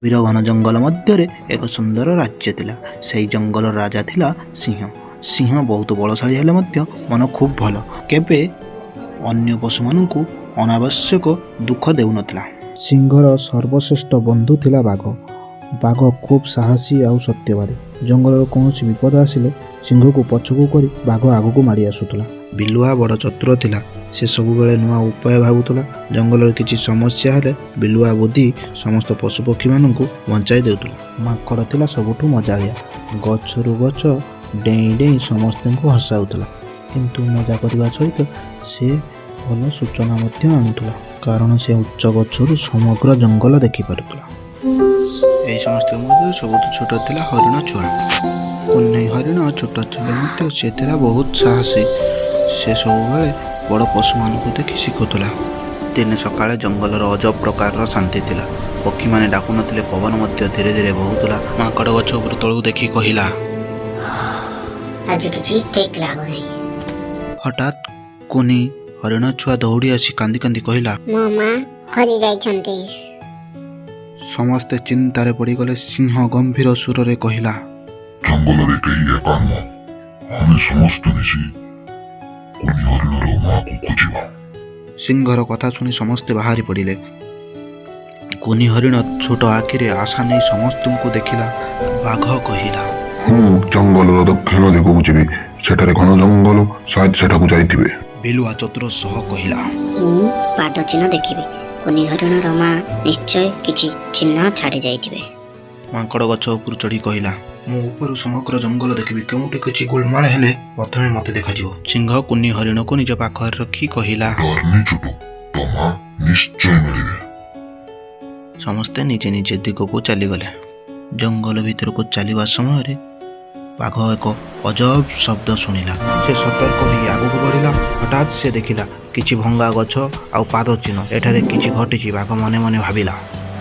वीर घन जंगल मध्य एक सुंदर राज्य थिला। सेई जंगल राजा थिला सिंह। सिंह बहुत बलशाली हेले मध्य मन खूब भल। केबे अन्य पशु मानकु अनावश्यक दुख देउ नथिला। सिंहर सर्वश्रेष्ठ बंधु थिला बाघ। बाघ खूब साहसी आउ सत्यवादी। जंगल कौन विपद आसिले सिंह को पछकू करी बाघ आगू माड़ी आसुला। बिलुआ बड़ चतुर थिला। से सबु बेले नुआ उपाय भाबुला। जंगल किछि समस्या हेले बिलुआ बुद्धि समस्त पशुपक्षी मानकु बंचाई देउतला। माकड़ थिला सबुठु मजालिया। गछरु गछ डेई डेई समस्त को हसाउतला। किंतु मजा करबा सहित से भल सूचना मध्य आनुतला। कारण से उच्च गछरु समग्र जंगल देखि पारुतला। एई समस्त मध्य सबुठु छोट थिला हरिण छुआ। कुन्नै हरिण छोट थिले मध्य से थिला बहुत साहसी। से सबुबेले बड़ पशु मानकु देखि शिखुतला। दिने सकाळे जंगलर अजब प्रकार शांति थिला। पक्षी माने डाकु नथिले। पवन मध्य धीरे धीरे बहुतला। माकड़ गछ उपर तळु देखि कहिला, आज किछि ठीक लागो नै। हठात कोनी हरिण छुआ दौड़ी आसी कांदी कांदी कहिला, मो मां हरि जाइछन्ते। समस्ते चिंतारे पड़ी गले। सिंह गंभीर सुर रे कहिला, जंगल रे केही एका नुह, हमें समस्त मिसी कोनी हरिणर मां को खोजिबा। सिंहर कथा सुनी समस्ते बाहरी पड़िले। कोनी हरिण छोट आखिरे आशा नहीं समस्त को देखिला। बाघ कहिला, जंगल दक्षिण दिगकु जीवी, सेठारे घन जंगल, शायद सेठाकु जाइथिबे। बिलुआ चतुर सह कहिला, पाद चिन्ह देखिबे। कोनी हरिणर मां निश्चय किछि चिन्ह छाड़ी जाइथिबे। माकड़ गछ उपर चढ़ी कहिला, मु ऊपर समग्र जंगल देखिबी। केउठी किछि गोलमाल हेले प्रथमे मते देखाजिवो। सिंह कुन्नी हरिण को निज पाखर रखी कहिला, डरनी छुटू, तमा निश्चय मिलिबे। समस्ते निजे निजे दिग को चली गले। जंगल भीतर को चलिबा समय रे बाघ एक अजब शब्द सुनिला। से सतर्क होई आगु बढ़िला। हठात से देखिला किछि भंगा गछ आउ पाद चिन्ह। एठारे किछि घटिछि। बाघ मने मने भाबिला।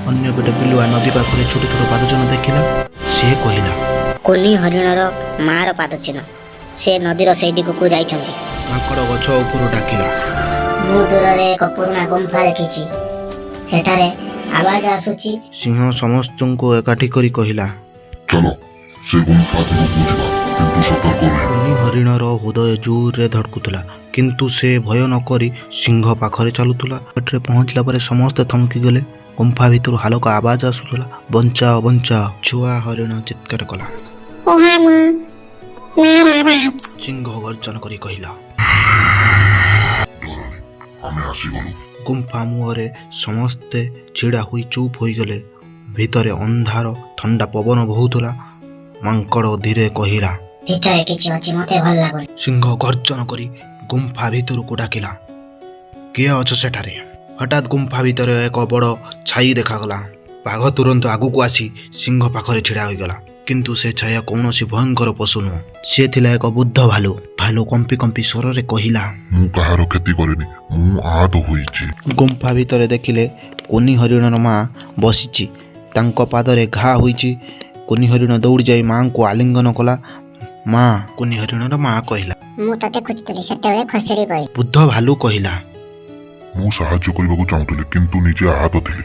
अन्य बेटे बिलुआ नदी पाखरे छोट छोट पाद चिन्ह देखिला। से कहिला, कोनी हरिणर मार पाद चिन्ह। से नदीर सेई दिगकु जाइछन्ते। माकड़ गछ उपर डाकिला, मु दूररे एक पुराना गुम्फा देखिछि। सेठारे आवाज आसुछि। सिंह समस्त को एकाठी करी कहिला, चलो से गुम्फा दिगकु जिबा, किंतु सतर्क रह। कोनी हरिणर हृदय जोर रे धड़कुला। किंतु से भय न करी सिंह पाखरे चलुतला। पेटरे पहुंचला परे समस्त थमकी गले। गुम्फा भितर हालका आवाज आसुतला, बंचाओ बंचाओ। छुआ हरिण चित्कार कला। सिंह गर्जन करी कहिला, हमें आसीगलु। गुम्फा मुहरे समस्ते छिड़ा हुई चुप होई गले। भितरे अंधार ठंडा पवन बहुतला। मांकड़ धीरे कहिला, भितरे किछि अछि मते भल लागुनी। सिंह गर्जन करी गुम्फा भितर को डाकिला, किए अछ सेठारे? हठात गुम्फा भितर एक बड़ छाई देखागला। बाघ तुरंत आगू आसी सिंह पाखरे छिड़ा होईगला। किंतु से छाया कौनसी भयंकर पशु नुह। से थिला एक बुद्ध भालू। भालू कंपी कंपी स्वर रे कहिला, मु कहारो क्षति करेनी, मु आद होईची। गुम्फा भितर देखिले कोनी हरिणर मां बसिची। तांको पादरे घा होईची। कोनी हरिण दौड़ी जाई मां को आलिंगन कला। मां, कोनी हरिणर मां कहिला, मु तते खोजुतली, सेतेबेले खसड़ी पड़ी। बुद्ध भालू कहिला, मु साहाय्य करबाकू चाहुतली, किंतु निजे आद थिली।